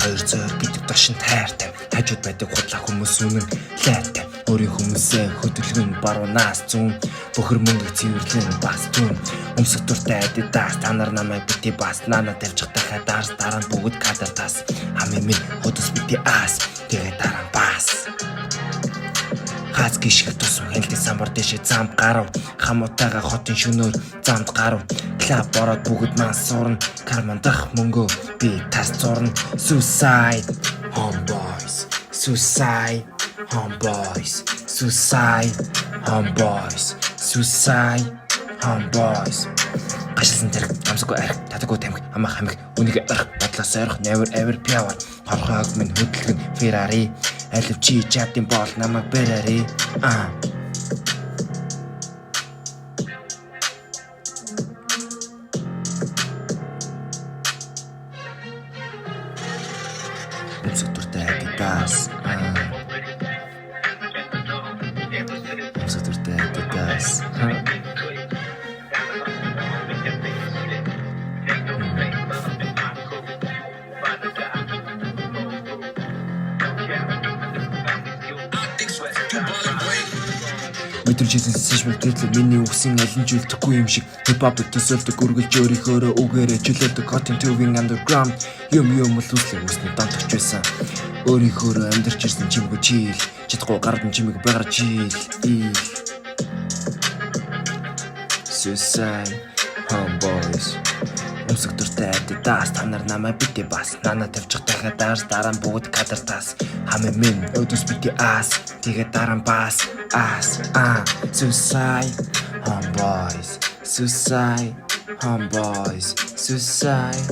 хоёр зөөр гэдэг дашин тайртай хажууд байдаг худлаа хүмүүс үнэн лайтай өөрийн хүмүүсээ хөдөлгөн баруунаас зүүн бөхөр мөнгө цэвэрлэн бас түн өмсөтөртэй адидас та нар намайг бити бас нана тавьчих дахиад дараа нь бүгд кадартас хамын минь хөдөс бити ас тэгээ дараа бас хаз гიშг тусам хэлдэг самбар дэшээ замд гарав хамуутайгаа хотын шөнөөр замд гарав клаб бороод бүгд маань сурна кармандах мөнгөө би тас зурна suicide homeboys suicide homeboys suicide homeboys suicide homeboys гашилсан зэрэг амсгүй арх татаггүй тамхи амаа хамиг үнийг арх бодлоос арх never ever пиавар хорхоог минь хөдөлгөн Ferrari алвчи чатин бол намайг бэрэрэ өмсөтөртэй адидас өмсөтөртэй адидас Өдрөжсэн сэшмэл тэтлэг миний үгсэн алин ч үлдэхгүй юм шиг хипхоп төсөөлдөг үргэлж өөрийнхөө үгээрээ чөлөөдөг хотын төвийн underground юм л үслэг үснэ дантагч байсан өөрийнхөө амьдарч ирсэн чимгүй чийл чадахгүй гардан чимэг байгаар чийл Suicide homeboys өмсөтөртэй адидас та нар намайг бити бас нана тавьчих дахиад дараа нь бүгд кадартас хамын минь өдөс бити ас тэгээ дараа нь бас Suicide homeboys suicide homeboys suicide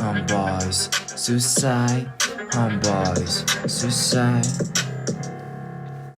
homeboys suicide homeboys suicide